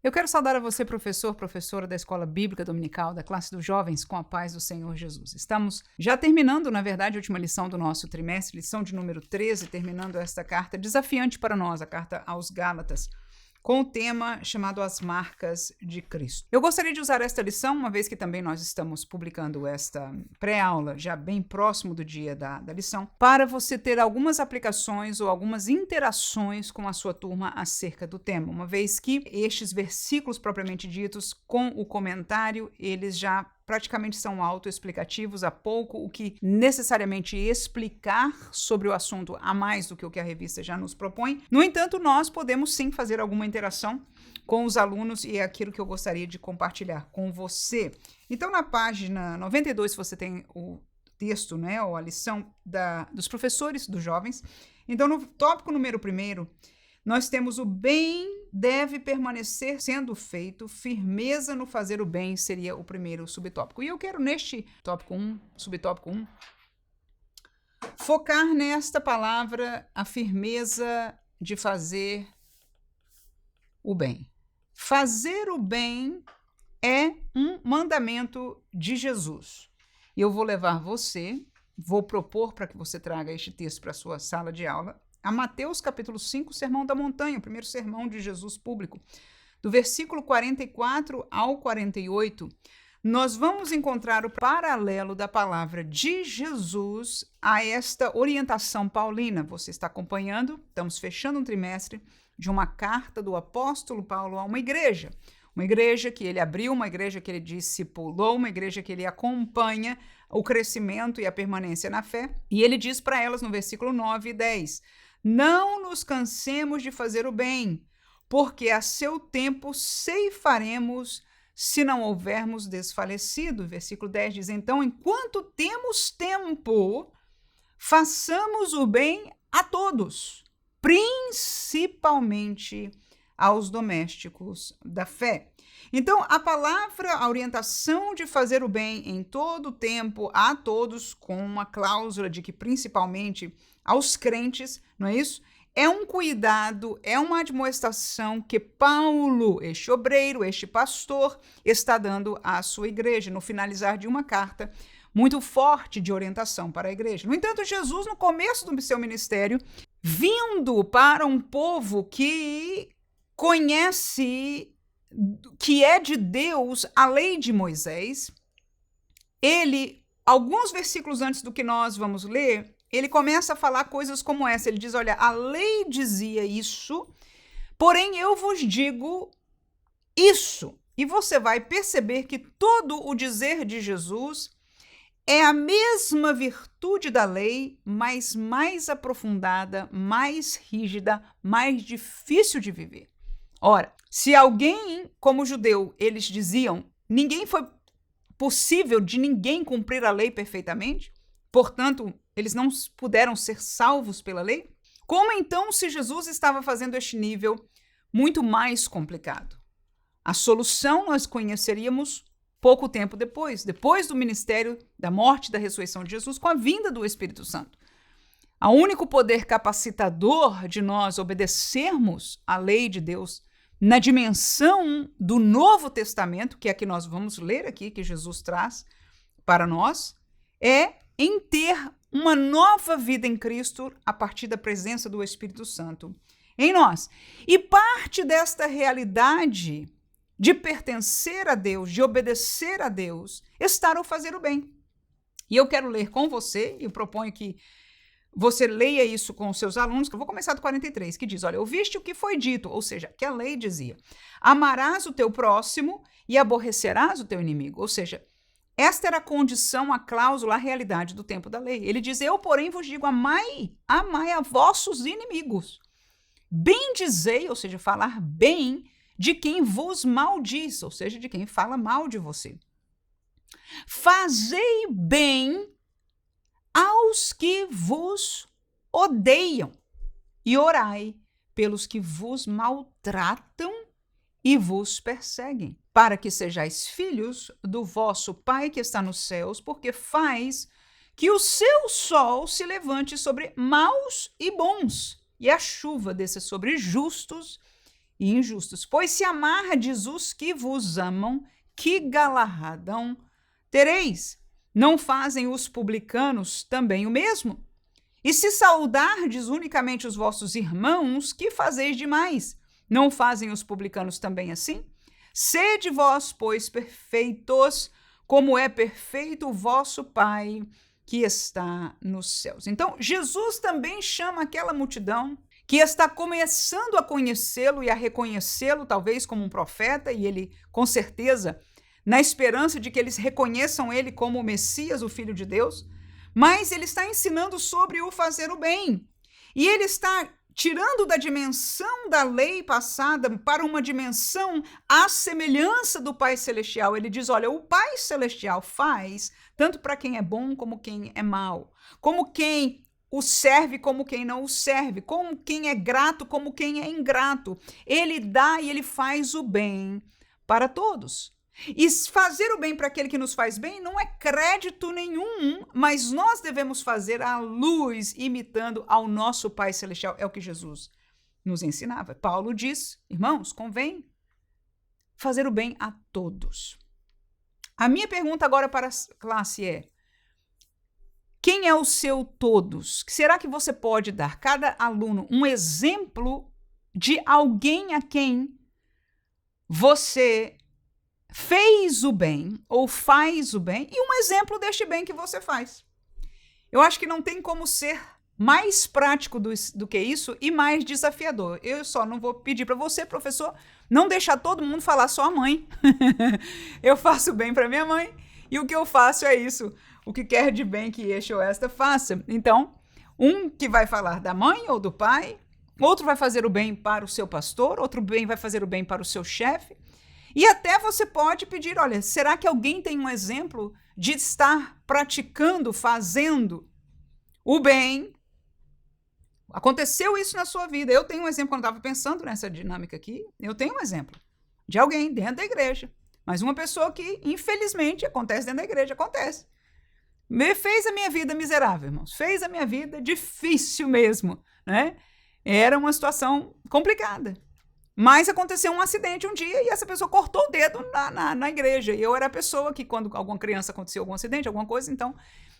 Eu quero saudar a você, professor, professora da Escola Bíblica Dominical, da classe dos jovens, com a paz do Senhor Jesus. Estamos já terminando, na verdade, a última lição do nosso trimestre, lição de número 13, terminando esta carta desafiante para nós, a carta aos Gálatas, com o tema chamado As Marcas de Cristo. Eu gostaria de usar esta lição, uma vez que também nós estamos publicando esta pré-aula, já bem próximo do dia da lição, para você ter algumas aplicações ou algumas interações com a sua turma acerca do tema, uma vez que estes versículos propriamente ditos, com o comentário, eles já praticamente são autoexplicativos, há pouco o que necessariamente explicar sobre o assunto a mais do que o que a revista já nos propõe. No entanto, nós podemos sim fazer alguma interação com os alunos e é aquilo que eu gostaria de compartilhar com você. Então, na página 92, você tem o texto, né, ou a lição dos professores, dos jovens. Então, no tópico número 1, nós temos o bem deve permanecer sendo feito, firmeza no fazer o bem seria o primeiro subtópico. E eu quero neste tópico 1, subtópico 1, focar nesta palavra, a firmeza de fazer o bem. Fazer o bem é um mandamento de Jesus. E eu vou levar você, vou propor para que você traga este texto para a sua sala de aula, a Mateus capítulo 5, Sermão da Montanha, o primeiro sermão de Jesus público. Do versículo 44 ao 48, nós vamos encontrar o paralelo da palavra de Jesus a esta orientação paulina. Você está acompanhando, estamos fechando um trimestre de uma carta do apóstolo Paulo a uma igreja que ele abriu, uma igreja que ele discipulou, uma igreja que ele acompanha o crescimento e a permanência na fé. E ele diz para elas no versículo 9 e 10, não nos cansemos de fazer o bem, porque a seu tempo ceifaremos se não houvermos desfalecido. Versículo 10 diz, então, enquanto temos tempo, façamos o bem a todos, principalmente aos domésticos da fé. Então, a palavra, a orientação de fazer o bem em todo o tempo, a todos, com uma cláusula de que principalmente aos crentes, não é isso? É um cuidado, é uma admoestação que Paulo, este obreiro, este pastor, está dando à sua igreja, no finalizar de uma carta muito forte de orientação para a igreja. No entanto, Jesus, no começo do seu ministério, vindo para um povo que conhece que é de Deus a lei de Moisés, ele, alguns versículos antes do que nós vamos ler, ele começa a falar coisas como essa. Ele diz, olha, a lei dizia isso, porém eu vos digo isso. E você vai perceber que todo o dizer de Jesus é a mesma virtude da lei, mas mais aprofundada, mais rígida, mais difícil de viver. Ora, se alguém, como judeu, eles diziam, ninguém foi possível de ninguém cumprir a lei perfeitamente, portanto, eles não puderam ser salvos pela lei, como então se Jesus estava fazendo este nível muito mais complicado? A solução nós conheceríamos pouco tempo depois do ministério, da morte e da ressurreição de Jesus, com a vinda do Espírito Santo. O único poder capacitador de nós obedecermos à lei de Deus na dimensão do Novo Testamento, que é a que nós vamos ler aqui, que Jesus traz para nós, é em ter uma nova vida em Cristo a partir da presença do Espírito Santo em nós. E parte desta realidade de pertencer a Deus, de obedecer a Deus, está ao fazer o bem. E eu quero ler com você, e eu proponho que você leia isso com os seus alunos, que eu vou começar do 43, que diz, olha, ouviste o que foi dito, ou seja, que a lei dizia, amarás o teu próximo e aborrecerás o teu inimigo, ou seja, esta era a condição, a cláusula, a realidade do tempo da lei. Ele diz, eu, porém, vos digo, amai a vossos inimigos, bendizei, ou seja, falar bem de quem vos maldiz, ou seja, de quem fala mal de você. Fazei bem aos que vos odeiam e orai pelos que vos maltratam e vos perseguem, para que sejais filhos do vosso Pai que está nos céus, porque faz que o seu sol se levante sobre maus e bons, e a chuva desça sobre justos e injustos. Pois se amardes os que vos amam, que galardão tereis? Não fazem os publicanos também o mesmo? E se saudardes unicamente os vossos irmãos, que fazeis demais? Não fazem os publicanos também assim? Sede vós, pois, perfeitos, como é perfeito o vosso Pai que está nos céus. Então, Jesus também chama aquela multidão que está começando a conhecê-lo e a reconhecê-lo, talvez como um profeta, e ele, com certeza, na esperança de que eles reconheçam ele como o Messias, o Filho de Deus, mas ele está ensinando sobre o fazer o bem. E ele está tirando da dimensão da lei passada para uma dimensão à semelhança do Pai Celestial. Ele diz, olha, o Pai Celestial faz tanto para quem é bom como quem é mau, como quem o serve como quem não o serve, como quem é grato como quem é ingrato. Ele dá e ele faz o bem para todos. E fazer o bem para aquele que nos faz bem não é crédito nenhum, mas nós devemos fazer à luz, imitando ao nosso Pai Celestial. É o que Jesus nos ensinava. Paulo diz, irmãos, convém fazer o bem a todos. A minha pergunta agora para a classe é, quem é o seu todos? Será que você pode dar, cada aluno, um exemplo de alguém a quem você fez o bem ou faz o bem e um exemplo deste bem que você faz? Eu acho que não tem como ser mais prático do que isso e mais desafiador. Eu só não vou pedir para você, professor, não deixar todo mundo falar só a mãe. Eu faço bem para minha mãe e o que eu faço é isso. O que quer de bem que este ou esta faça. Então, um que vai falar da mãe ou do pai, outro vai fazer o bem para o seu pastor, outro bem vai fazer o bem para o seu chefe. E até você pode pedir, olha, será que alguém tem um exemplo de estar praticando, fazendo o bem? Aconteceu isso na sua vida. Eu tenho um exemplo, quando eu estava pensando nessa dinâmica aqui, eu tenho um exemplo de alguém dentro da igreja, mas uma pessoa que, infelizmente, acontece dentro da igreja, acontece. Fez a minha vida miserável, irmãos. Fez a minha vida difícil mesmo, né? Era uma situação complicada. Mas aconteceu um acidente um dia e essa pessoa cortou o dedo na igreja. E eu era a pessoa que, quando alguma criança aconteceu algum acidente, alguma coisa, então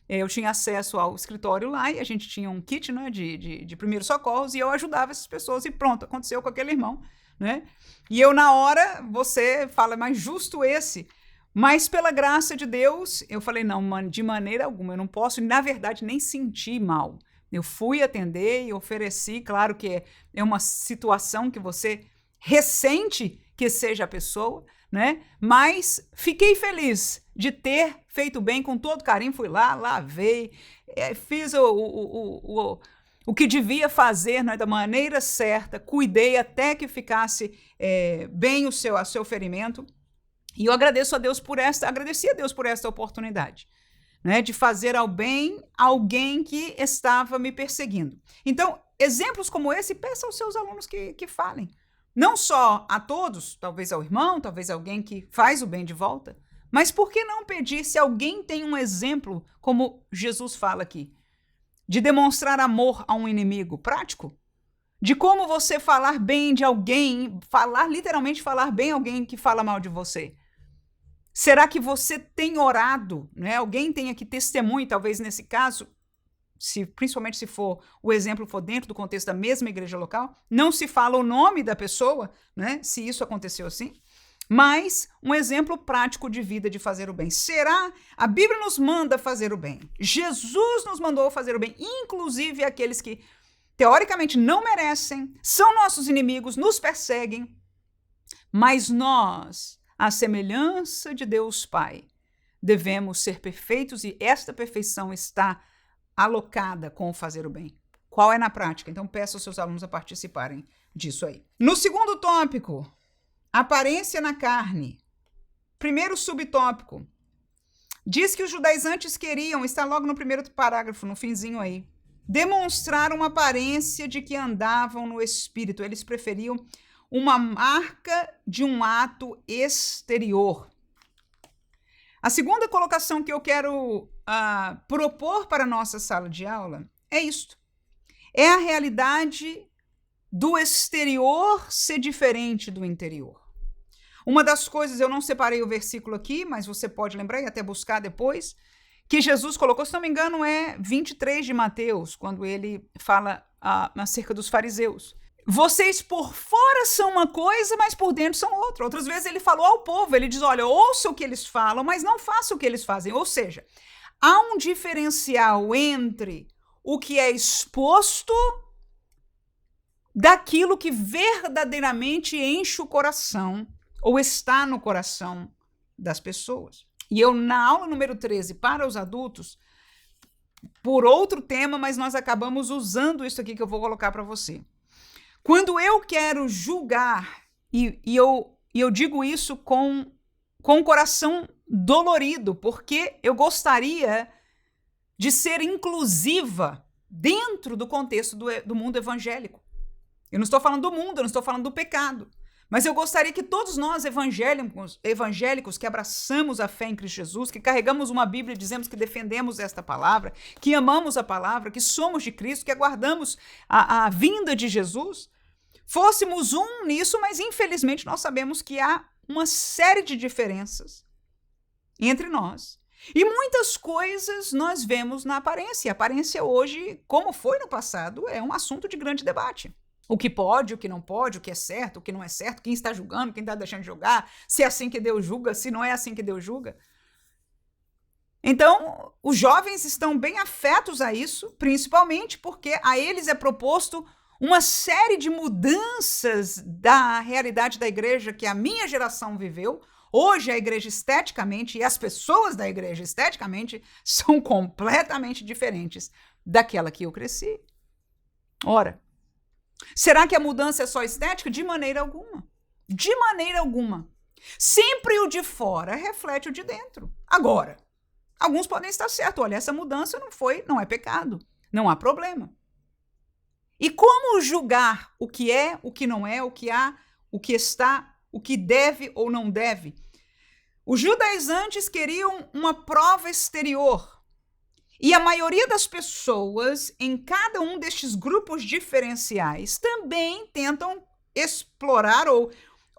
eu tinha acesso ao escritório lá e a gente tinha um kit, né, de primeiros socorros e eu ajudava essas pessoas e pronto, aconteceu com aquele irmão, né? E eu, na hora, você fala, mas justo esse. Mas pela graça de Deus, eu falei, não, de maneira alguma, eu não posso, na verdade, nem sentir mal. Eu fui atender e ofereci, claro que é uma situação que você ressente que seja a pessoa, né? Mas fiquei feliz de ter feito bem com todo carinho, fui lá, lavei, fiz o que devia fazer, né, da maneira certa, cuidei até que ficasse bem o seu ferimento. E eu agradeci a Deus por esta oportunidade, né, de fazer ao bem alguém que estava me perseguindo. Então, exemplos como esse, peça aos seus alunos que falem. Não só a todos, talvez ao irmão, talvez alguém que faz o bem de volta, mas por que não pedir se alguém tem um exemplo, como Jesus fala aqui, de demonstrar amor a um inimigo prático? De como você falar bem de alguém, literalmente falar bem alguém que fala mal de você. Será que você tem orado, né? Alguém tem aqui testemunho, talvez nesse caso, principalmente se o exemplo for dentro do contexto da mesma igreja local, não se fala o nome da pessoa, né? Se isso aconteceu assim, mas um exemplo prático de vida de fazer o bem. A Bíblia nos manda fazer o bem. Jesus nos mandou fazer o bem, inclusive aqueles que teoricamente não merecem, são nossos inimigos, nos perseguem, mas nós, à semelhança de Deus Pai, devemos ser perfeitos e esta perfeição está alocada com o fazer o bem. Qual é na prática? Então, peço aos seus alunos a participarem disso aí. No segundo tópico, aparência na carne. Primeiro subtópico. Diz que os judaizantes queriam, está logo no primeiro parágrafo, no finzinho aí, demonstrar uma aparência de que andavam no Espírito. Eles preferiam uma marca de um ato exterior. A segunda colocação que eu quero propor para a nossa sala de aula é isto. É a realidade do exterior ser diferente do interior. Uma das coisas, eu não separei o versículo aqui, mas você pode lembrar e até buscar depois, que Jesus colocou, se não me engano, é 23 de Mateus, quando ele fala acerca dos fariseus. Vocês por fora são uma coisa, mas por dentro são outra. Outras vezes ele falou ao povo, ele diz, olha, ouça o que eles falam, mas não faça o que eles fazem. Ou seja, há um diferencial entre o que é exposto daquilo que verdadeiramente enche o coração ou está no coração das pessoas. E eu, na aula número 13, para os adultos, por outro tema, mas nós acabamos usando isso aqui que eu vou colocar para você. Quando eu quero julgar, e eu digo isso com o coração dolorido, porque eu gostaria de ser inclusiva dentro do contexto do mundo evangélico. Eu não estou falando do mundo, eu não estou falando do pecado. Mas eu gostaria que todos nós evangélicos que abraçamos a fé em Cristo Jesus, que carregamos uma Bíblia e dizemos que defendemos esta palavra, que amamos a palavra, que somos de Cristo, que aguardamos a vinda de Jesus, fôssemos um nisso, mas infelizmente nós sabemos que há uma série de diferenças entre nós. E muitas coisas nós vemos na aparência. A aparência hoje, como foi no passado, é um assunto de grande debate. O que pode, o que não pode, o que é certo, o que não é certo, quem está julgando, quem está deixando de julgar, se é assim que Deus julga, se não é assim que Deus julga. Então, os jovens estão bem afetos a isso, principalmente porque a eles é proposto uma série de mudanças da realidade da igreja que a minha geração viveu. Hoje a igreja esteticamente e as pessoas da igreja esteticamente são completamente diferentes daquela que eu cresci. Ora, será que a mudança é só estética? De maneira alguma. De maneira alguma. Sempre o de fora reflete o de dentro. Agora, alguns podem estar certos. Olha, essa mudança não é pecado. Não há problema. E como julgar o que é, o que não é, o que há, o que está, o que deve ou não deve? Os judaizantes queriam uma prova exterior. E a maioria das pessoas, em cada um destes grupos diferenciais, também tentam explorar ou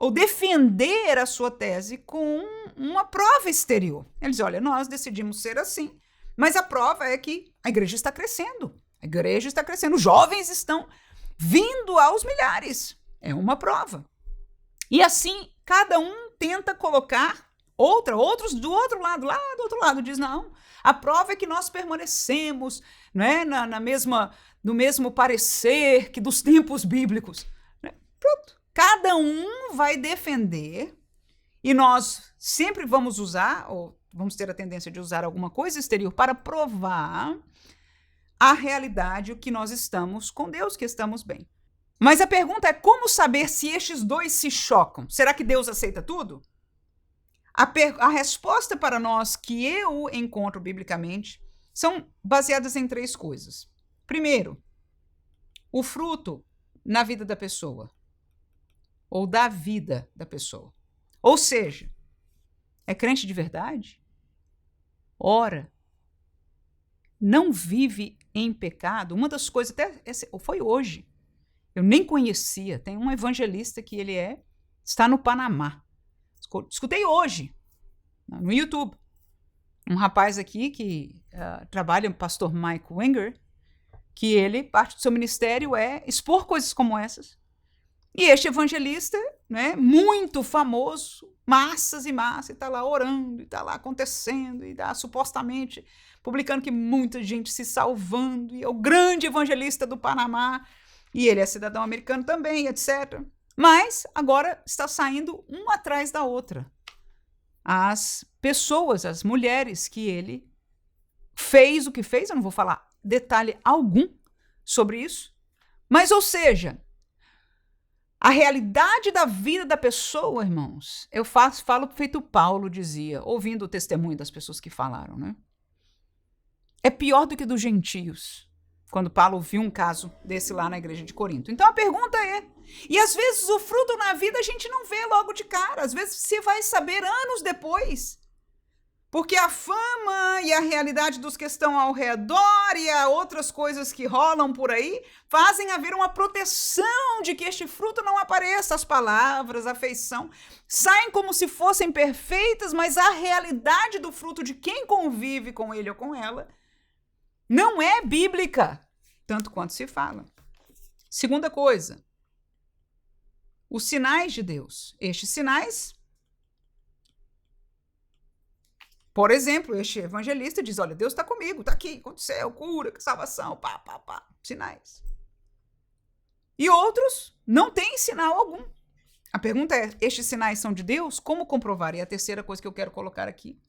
defender a sua tese com uma prova exterior. Eles dizem, olha, nós decidimos ser assim, mas a prova é que a igreja está crescendo. A igreja está crescendo, os jovens estão vindo aos milhares. É uma prova. E assim, cada um tenta colocar outros do outro lado, lá do outro lado, diz, não, a prova é que nós permanecemos, né, no mesmo parecer que dos tempos bíblicos. Pronto. Cada um vai defender e nós sempre vamos usar, ou vamos ter a tendência de usar alguma coisa exterior para provar a realidade, o que nós estamos com Deus, que estamos bem. Mas a pergunta é como saber se estes dois se chocam? Será que Deus aceita tudo? A resposta para nós que eu encontro biblicamente são baseadas em 3 coisas. Primeiro, o fruto na vida da pessoa, ou da vida da pessoa. Ou seja, é crente de verdade? Ora, não vive em pecado? Uma das coisas, até foi hoje, eu nem conhecia, tem um evangelista que está no Panamá. Escutei hoje, no YouTube, um rapaz aqui que trabalha, o pastor Mike Winger, que parte do seu ministério é expor coisas como essas. E este evangelista, né, muito famoso, massas e massas, e está lá orando, e está lá acontecendo, e está supostamente publicando que muita gente se salvando, e é o grande evangelista do Panamá, e ele é cidadão americano também, etc. Mas agora está saindo uma atrás da outra. As pessoas, as mulheres que ele fez o que fez, eu não vou falar detalhe algum sobre isso, mas, ou seja, a realidade da vida da pessoa, irmãos, eu falo feito Paulo dizia, ouvindo o testemunho das pessoas que falaram, né? É pior do que dos gentios, quando Paulo viu um caso desse lá na igreja de Corinto. Então a pergunta é, e às vezes o fruto na vida a gente não vê logo de cara, às vezes você vai saber anos depois. Porque a fama e a realidade dos que estão ao redor e a outras coisas que rolam por aí fazem haver uma proteção de que este fruto não apareça. As palavras, a afeição, saem como se fossem perfeitas, mas a realidade do fruto de quem convive com ele ou com ela não é bíblica, tanto quanto se fala. Segunda coisa, os sinais de Deus. Estes sinais... Por exemplo, este evangelista diz, olha, Deus está comigo, está aqui, aconteceu, cura, salvação, pá, sinais. E outros não têm sinal algum. A pergunta é, estes sinais são de Deus? Como comprovar? E a terceira coisa que eu quero colocar aqui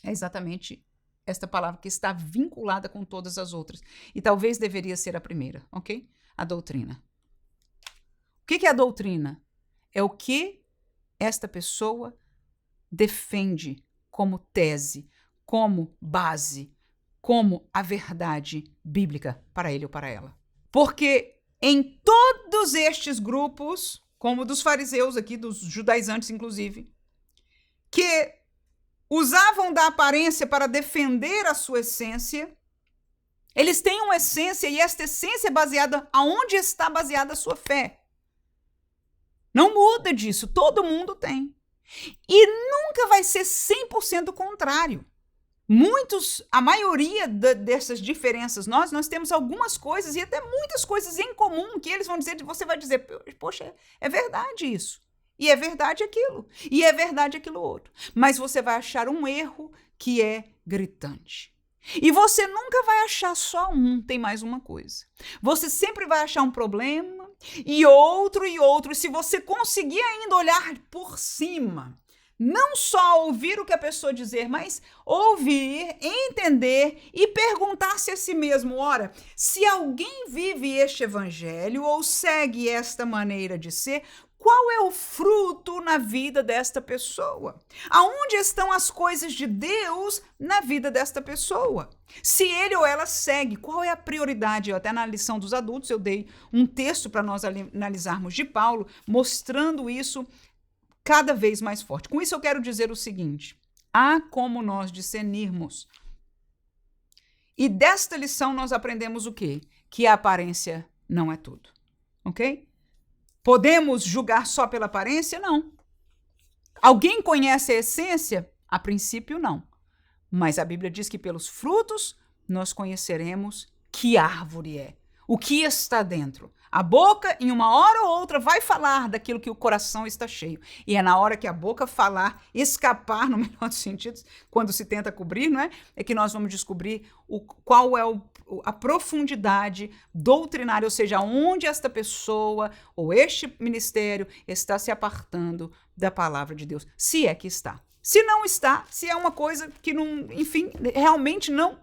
é exatamente esta palavra que está vinculada com todas as outras. E talvez deveria ser a primeira, ok? A doutrina. O que é a doutrina? É o que esta pessoa defende como tese, como base, como a verdade bíblica para ele ou para ela. Porque em todos estes grupos, como dos fariseus aqui, dos judaizantes inclusive, que usavam da aparência para defender a sua essência, eles têm uma essência e esta essência é baseada aonde está baseada a sua fé. Não muda disso, todo mundo tem. E nunca vai ser 100% contrário. A maioria dessas diferenças, nós temos algumas coisas e até muitas coisas em comum que eles vão dizer, você vai dizer, poxa, é verdade isso. E é verdade aquilo. E é verdade aquilo outro. Mas você vai achar um erro que é gritante. E você nunca vai achar só tem mais uma coisa. Você sempre vai achar um problema e outro. E se você conseguir ainda olhar por cima, não só ouvir o que a pessoa dizer, mas ouvir, entender e perguntar-se a si mesmo, ora, se alguém vive este evangelho ou segue esta maneira de ser, qual é o fruto na vida desta pessoa? Aonde estão as coisas de Deus na vida desta pessoa? Se ele ou ela segue, qual é a prioridade? Até na lição dos adultos eu dei um texto para nós analisarmos de Paulo, mostrando isso cada vez mais forte. Com isso eu quero dizer o seguinte, há como nós discernirmos. E desta lição nós aprendemos o quê? Que a aparência não é tudo, ok? Podemos julgar só pela aparência? Não. Alguém conhece a essência? A princípio, não. Mas a Bíblia diz que pelos frutos nós conheceremos que árvore é, o que está dentro. A boca, em uma hora ou outra, vai falar daquilo que o coração está cheio. E é na hora que a boca falar, escapar, no melhor dos sentidos, quando se tenta cobrir, não é? É que nós vamos descobrir qual é a profundidade doutrinária, ou seja, onde esta pessoa ou este ministério está se apartando da palavra de Deus. Se é que está. Se não está, se é uma coisa que, não, enfim, realmente não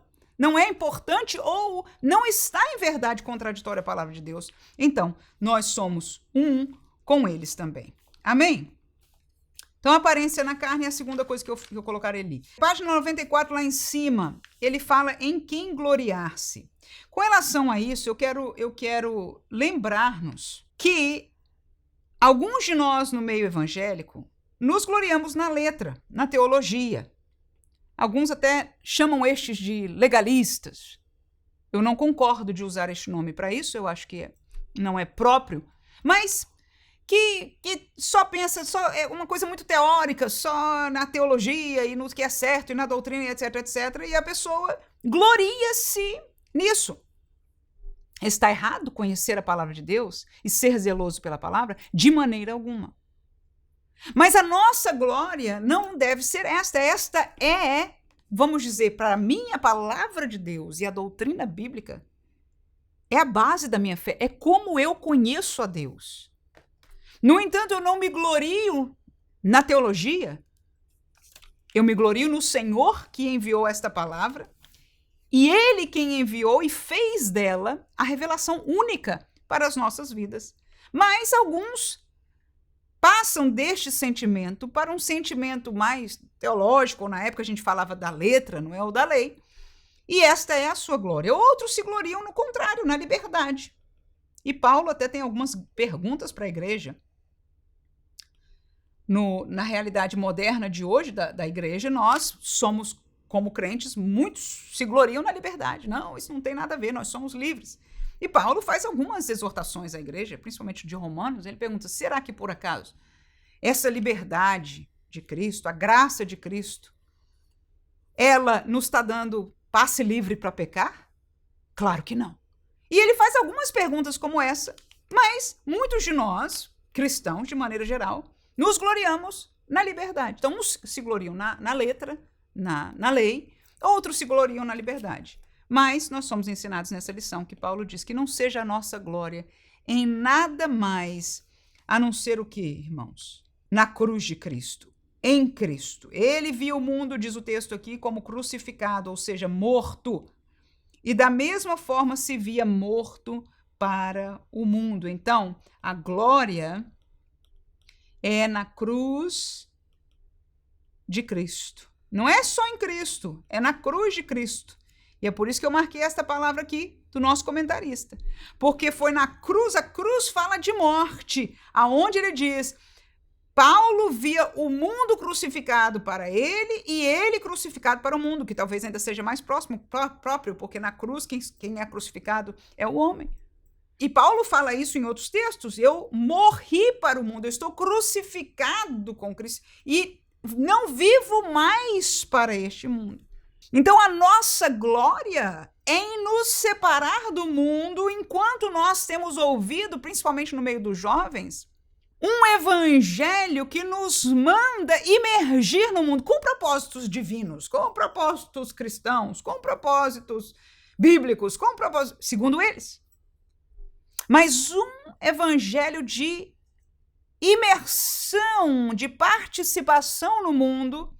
é importante ou não está em verdade contraditória à palavra de Deus, então nós somos com eles também. Amém? Então, a aparência na carne é a segunda coisa que eu colocarei ali. Página 94, lá em cima, ele fala em quem gloriar-se. Com relação a isso, eu quero lembrar-nos que alguns de nós no meio evangélico nos gloriamos na letra, na teologia. Alguns até chamam estes de legalistas. Eu não concordo de usar este nome para isso, eu acho que não é próprio, mas que só pensa, é uma coisa muito teórica, só na teologia e no que é certo e na doutrina, etc, etc, e a pessoa gloria-se nisso. Está errado conhecer a palavra de Deus e ser zeloso pela palavra? De maneira alguma. Mas a nossa glória não deve ser esta. Esta é, vamos dizer, para mim, a palavra de Deus e a doutrina bíblica é a base da minha fé. É como eu conheço a Deus. No entanto, eu não me glorio na teologia. Eu me glorio no Senhor que enviou esta palavra. E Ele quem enviou e fez dela a revelação única para as nossas vidas. Mas alguns passam deste sentimento para um sentimento mais teológico, ou na época a gente falava da letra, não é o da lei, e esta é a sua glória. Outros se gloriam no contrário, na liberdade. E Paulo até tem algumas perguntas para a igreja. na realidade moderna de hoje da igreja, nós somos, como crentes, muitos se gloriam na liberdade. Não, isso não tem nada a ver, nós somos livres. E Paulo faz algumas exortações à igreja, principalmente de Romanos. Ele pergunta, será que por acaso essa liberdade de Cristo, a graça de Cristo, ela nos está dando passe livre para pecar? Claro que não. E ele faz algumas perguntas como essa, mas muitos de nós, cristãos de maneira geral, nos gloriamos na liberdade. Então, uns se gloriam na letra, na lei, outros se gloriam na liberdade. Mas nós somos ensinados nessa lição que Paulo diz que não seja a nossa glória em nada mais a não ser o quê, irmãos? Na cruz de Cristo, em Cristo. Ele viu o mundo, diz o texto aqui, como crucificado, ou seja, morto. E da mesma forma se via morto para o mundo. Então, a glória é na cruz de Cristo. Não é só em Cristo, é na cruz de Cristo. E é por isso que eu marquei esta palavra aqui do nosso comentarista. Porque foi na cruz, a cruz fala de morte, aonde ele diz, Paulo via o mundo crucificado para ele e ele crucificado para o mundo, que talvez ainda seja mais próprio, porque na cruz quem é crucificado é o homem. E Paulo fala isso em outros textos, eu morri para o mundo, eu estou crucificado com Cristo e não vivo mais para este mundo. Então, a nossa glória é em nos separar do mundo enquanto nós temos ouvido, principalmente no meio dos jovens, um evangelho que nos manda imergir no mundo com propósitos divinos, com propósitos cristãos, com propósitos bíblicos, com propósitos, segundo eles. Mas um evangelho de imersão, de participação no mundo,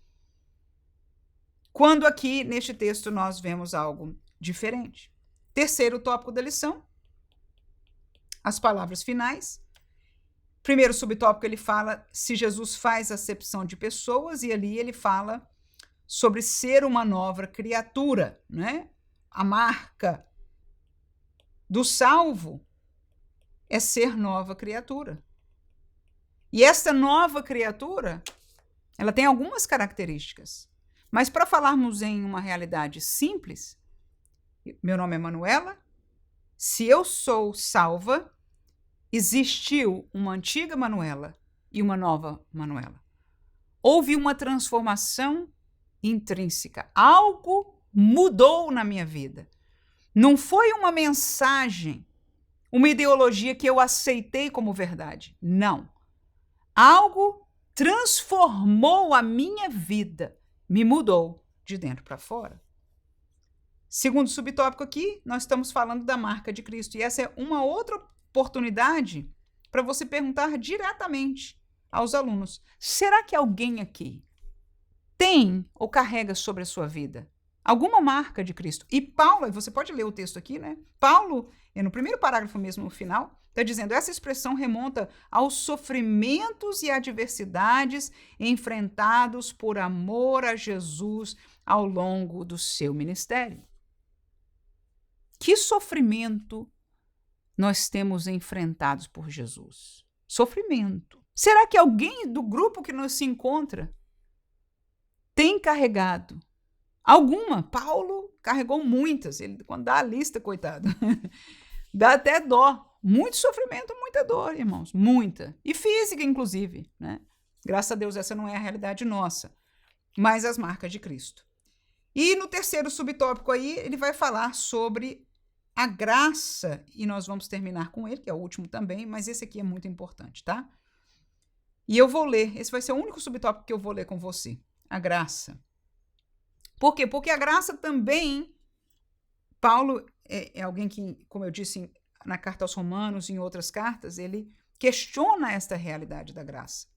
quando aqui, neste texto, nós vemos algo diferente. Terceiro tópico da lição, as palavras finais. Primeiro subtópico, ele fala se Jesus faz acepção de pessoas, e ali ele fala sobre ser uma nova criatura, né? A marca do salvo é ser nova criatura. E esta nova criatura, ela tem algumas características. Mas para falarmos em uma realidade simples, meu nome é Manuela, se eu sou salva, existiu uma antiga Manuela e uma nova Manuela. Houve uma transformação intrínseca, algo mudou na minha vida. Não foi uma mensagem, uma ideologia que eu aceitei como verdade, não. Algo transformou a minha vida. Me mudou de dentro para fora. Segundo subtópico aqui, nós estamos falando da marca de Cristo. E essa é uma outra oportunidade para você perguntar diretamente aos alunos. Será que alguém aqui tem ou carrega sobre a sua vida alguma marca de Cristo? E Paulo, você pode ler o texto aqui, né? Paulo, no primeiro parágrafo mesmo, no final, está dizendo, essa expressão remonta aos sofrimentos e adversidades enfrentados por amor a Jesus ao longo do seu ministério. Que sofrimento nós temos enfrentados por Jesus? Sofrimento. Será que alguém do grupo que nos se encontra tem carregado alguma? Paulo carregou muitas. Ele, quando dá a lista, coitado, dá até dó. Muito sofrimento, muita dor, irmãos, muita. E física, inclusive, né? Graças a Deus, essa não é a realidade nossa, mas as marcas de Cristo. E no terceiro subtópico aí, ele vai falar sobre a graça, e nós vamos terminar com ele, que é o último também, mas esse aqui é muito importante, tá? E eu vou ler, esse vai ser o único subtópico que eu vou ler com você, a graça. Por quê? Porque a graça também, Paulo é alguém que, como eu disse, na carta aos Romanos e em outras cartas, ele questiona esta realidade da graça.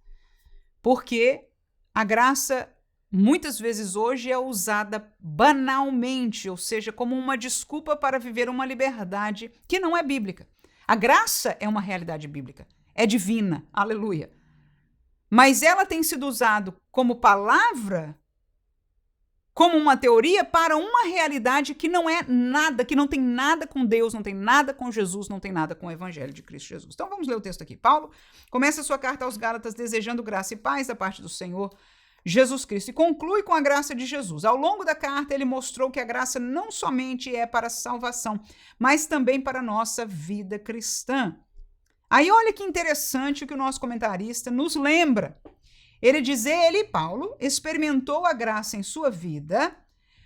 Porque a graça, muitas vezes hoje, é usada banalmente, ou seja, como uma desculpa para viver uma liberdade que não é bíblica. A graça é uma realidade bíblica, é divina, aleluia. Mas ela tem sido usada como palavra como uma teoria para uma realidade que não é nada, que não tem nada com Deus, não tem nada com Jesus, não tem nada com o Evangelho de Cristo Jesus. Então vamos ler o texto aqui. Paulo começa a sua carta aos Gálatas desejando graça e paz da parte do Senhor Jesus Cristo e conclui com a graça de Jesus. Ao longo da carta ele mostrou que a graça não somente é para a salvação, mas também para a nossa vida cristã. Aí olha que interessante o que o nosso comentarista nos lembra. Ele diz, ele, Paulo, experimentou a graça em sua vida,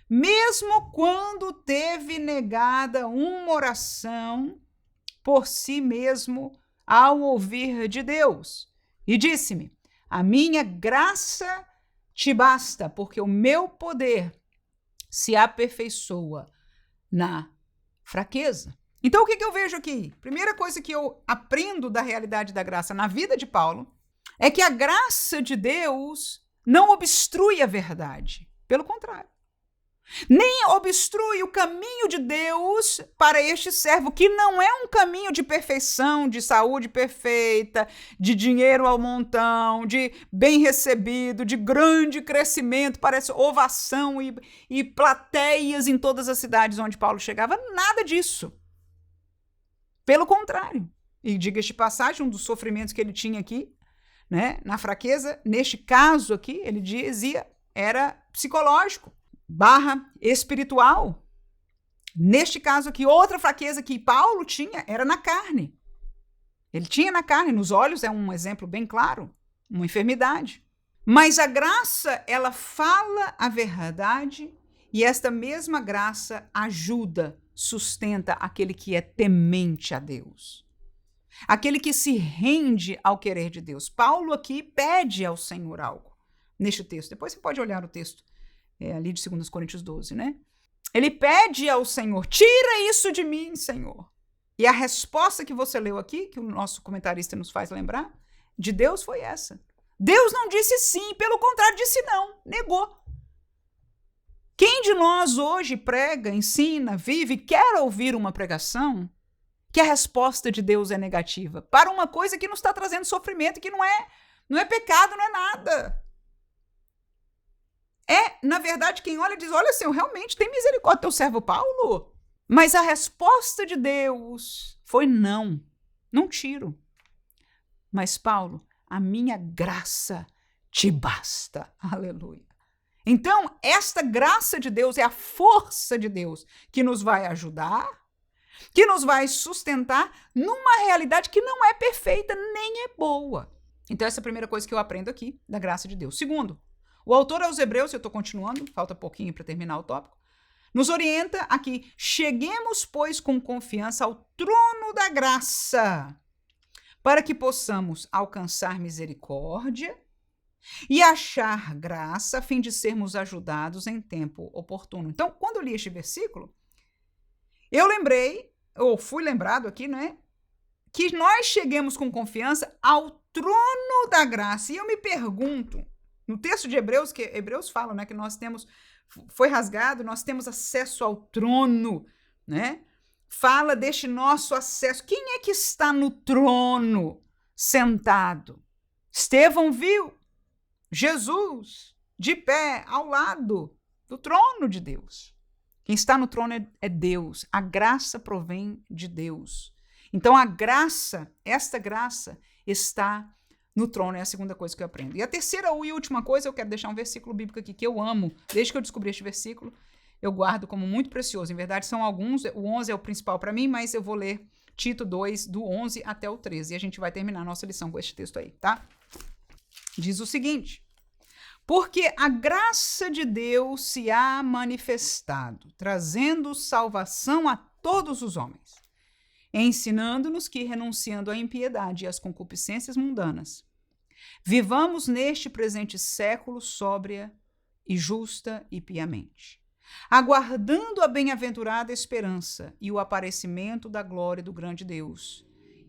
mesmo quando teve negada uma oração por si mesmo ao ouvir de Deus. E disse-me, a minha graça te basta, porque o meu poder se aperfeiçoa na fraqueza. Então, o que eu vejo aqui? Primeira coisa que eu aprendo da realidade da graça na vida de Paulo é que a graça de Deus não obstrui a verdade. Pelo contrário. Nem obstrui o caminho de Deus para este servo, que não é um caminho de perfeição, de saúde perfeita, de dinheiro ao montão, de bem recebido, de grande crescimento, parece ovação e plateias em todas as cidades onde Paulo chegava. Nada disso. Pelo contrário. E diga-se de passagem, um dos sofrimentos que ele tinha aqui, né, na fraqueza, neste caso aqui, ele dizia, era psicológico, / espiritual. Neste caso aqui, outra fraqueza que Paulo tinha era na carne. Ele tinha na carne, nos olhos é um exemplo bem claro, uma enfermidade. Mas a graça, ela fala a verdade e esta mesma graça ajuda, sustenta aquele que é temente a Deus. Aquele que se rende ao querer de Deus. Paulo aqui pede ao Senhor algo neste texto. Depois você pode olhar o texto ali de 2 Coríntios 12, né? Ele pede ao Senhor, tira isso de mim, Senhor. E a resposta que você leu aqui, que o nosso comentarista nos faz lembrar, de Deus foi essa. Deus não disse sim, pelo contrário, disse não, negou. Quem de nós hoje prega, ensina, vive, quer ouvir uma pregação que a resposta de Deus é negativa para uma coisa que nos está trazendo sofrimento, que não é pecado, não é nada. Na verdade, quem olha diz, olha, Senhor, realmente tem misericórdia do teu servo Paulo. Mas a resposta de Deus foi não tiro. Mas Paulo, a minha graça te basta. Aleluia. Então, esta graça de Deus é a força de Deus que nos vai ajudar, que nos vai sustentar numa realidade que não é perfeita nem é boa. Então, essa é a primeira coisa que eu aprendo aqui da graça de Deus. Segundo, o autor aos Hebreus, eu estou continuando, falta pouquinho para terminar o tópico, nos orienta aqui, cheguemos, pois, com confiança ao trono da graça, para que possamos alcançar misericórdia e achar graça, a fim de sermos ajudados em tempo oportuno. Então, quando eu li este versículo, eu lembrei, ou fui lembrado aqui, não é? Que nós cheguemos com confiança ao trono da graça. E eu me pergunto, no texto de Hebreus, que Hebreus fala, né, que nós temos, foi rasgado, nós temos acesso ao trono, né? Fala deste nosso acesso. Quem é que está no trono sentado? Estevão viu Jesus de pé ao lado do trono de Deus. Quem está no trono é Deus. A graça provém de Deus. Então a graça, esta graça está no trono, é a segunda coisa que eu aprendo. E a terceira e última coisa, eu quero deixar um versículo bíblico aqui que eu amo. Desde que eu descobri este versículo, eu guardo como muito precioso. Em verdade, são alguns, o 11 é o principal para mim, mas eu vou ler Tito 2, do 11 até o 13. E a gente vai terminar a nossa lição com este texto aí, tá? Diz o seguinte: porque a graça de Deus se há manifestado, trazendo salvação a todos os homens, ensinando-nos que, renunciando à impiedade e às concupiscências mundanas, vivamos neste presente século sóbria e justa e piamente, aguardando a bem-aventurada esperança e o aparecimento da glória do grande Deus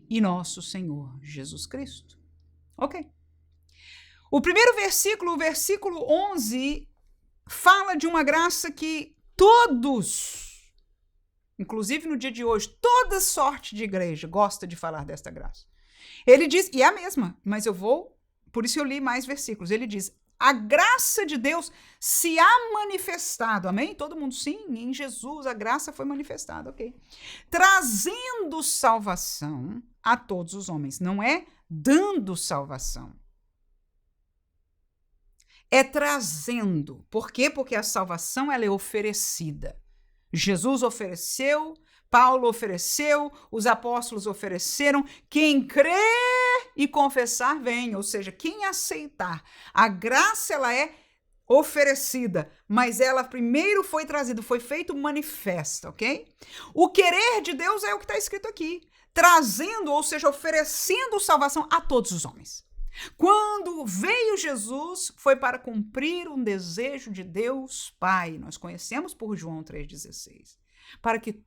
e nosso Senhor Jesus Cristo. Ok. O primeiro versículo, o versículo 11, fala de uma graça que todos, inclusive no dia de hoje, toda sorte de igreja gosta de falar desta graça. Ele diz, e é a mesma, mas por isso eu li mais versículos. Ele diz, a graça de Deus se há manifestado, amém? Todo mundo sim, em Jesus a graça foi manifestada, ok? Trazendo salvação a todos os homens, não é dando salvação. É trazendo. Por quê? Porque a salvação ela é oferecida. Jesus ofereceu, Paulo ofereceu, os apóstolos ofereceram. Quem crê e confessar, vem. Ou seja, quem aceitar. A graça ela é oferecida, mas ela primeiro foi trazida, foi feito manifesta, ok? O querer de Deus é o que está escrito aqui. Trazendo, ou seja, oferecendo salvação a todos os homens. Quando veio Jesus, foi para cumprir um desejo de Deus Pai. Nós conhecemos por João 3,16. Para que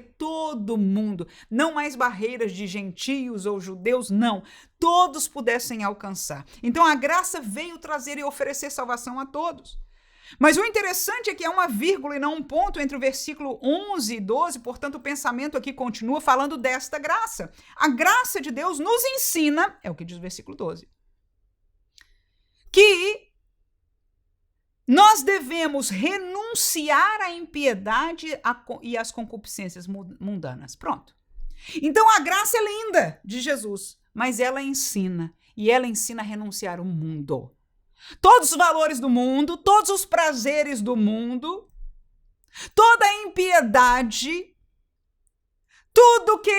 todo mundo, não mais barreiras de gentios ou judeus, não, todos pudessem alcançar. Então a graça veio trazer e oferecer salvação a todos. Mas o interessante é que é uma vírgula e não um ponto entre o versículo 11 e 12, portanto o pensamento aqui continua falando desta graça. A graça de Deus nos ensina, é o que diz o versículo 12, que nós devemos renunciar à impiedade e às concupiscências mundanas. Pronto. Então a graça é linda de Jesus, mas ela ensina, e ela ensina a renunciar ao mundo. Todos os valores do mundo, todos os prazeres do mundo, toda a impiedade, tudo que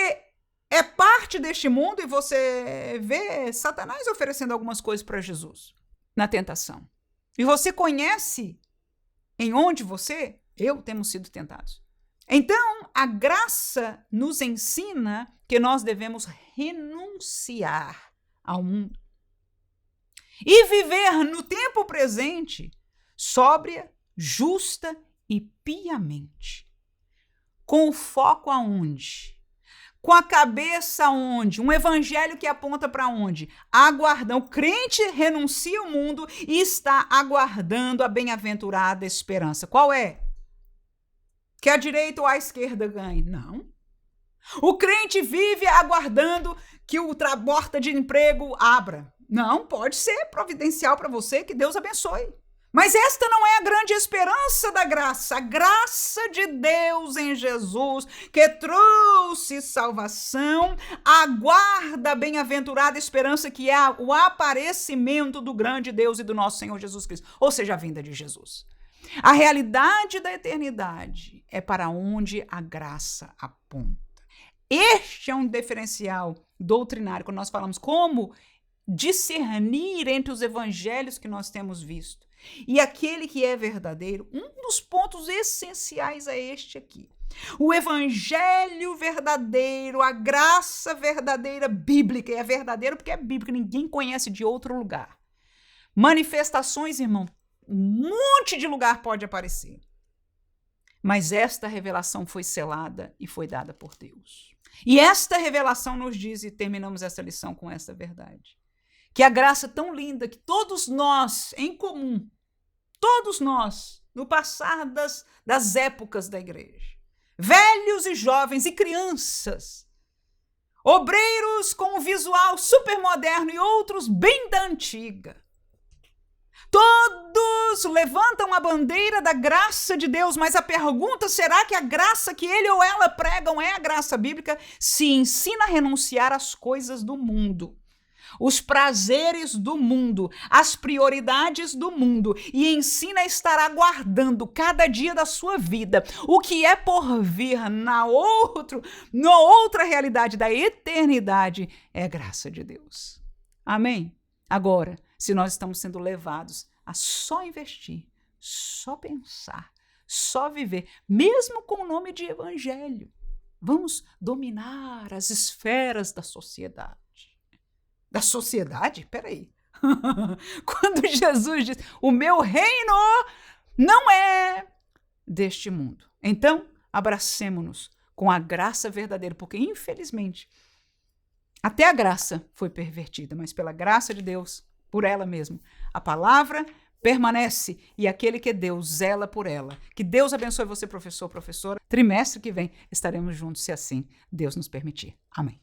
é parte deste mundo, e você vê Satanás oferecendo algumas coisas para Jesus na tentação. E você conhece em onde eu temos sido tentados. Então, a graça nos ensina que nós devemos renunciar ao mundo. E viver no tempo presente, sóbria, justa e piamente. Com o foco aonde? Com a cabeça aonde? Um evangelho que aponta para onde? Aguardando. O crente renuncia ao mundo e está aguardando a bem-aventurada esperança. Qual é? Que a direita ou a esquerda ganhe? Não. O crente vive aguardando que o porta de emprego abra. Não, pode ser providencial para você, que Deus abençoe. Mas esta não é a grande esperança da graça. A graça de Deus em Jesus, que trouxe salvação, aguarda a bem-aventurada esperança que é o aparecimento do grande Deus e do nosso Senhor Jesus Cristo, ou seja, a vinda de Jesus. A realidade da eternidade é para onde a graça aponta. Este é um diferencial doutrinário, quando nós falamos como discernir entre os evangelhos que nós temos visto e aquele que é verdadeiro. Um dos pontos essenciais é este aqui. O evangelho verdadeiro, a graça verdadeira bíblica, é verdadeiro porque é bíblica, ninguém conhece de outro lugar. Manifestações, irmão, um monte de lugar pode aparecer. Mas esta revelação foi selada e foi dada por Deus. E esta revelação nos diz, e terminamos esta lição com esta verdade, que a graça tão linda que todos nós, em comum, todos nós, no passar das épocas da igreja, velhos e jovens e crianças, obreiros com um visual super moderno e outros bem da antiga, todos levantam a bandeira da graça de Deus, mas a pergunta, será que a graça que ele ou ela pregam é a graça bíblica? Se ensina a renunciar às coisas do mundo, os prazeres do mundo, as prioridades do mundo, e ensina a estar aguardando cada dia da sua vida o que é por vir na outra realidade da eternidade, é a graça de Deus. Amém? Agora, se nós estamos sendo levados a só investir, só pensar, só viver, mesmo com o nome de evangelho, vamos dominar as esferas da sociedade. Da sociedade? Peraí. Quando Jesus diz, o meu reino não é deste mundo. Então, abracemo-nos com a graça verdadeira, porque infelizmente, até a graça foi pervertida, mas pela graça de Deus, por ela mesma, a palavra permanece e aquele que é Deus zela por ela. Que Deus abençoe você, professor, professora. Trimestre que vem estaremos juntos, se assim Deus nos permitir. Amém.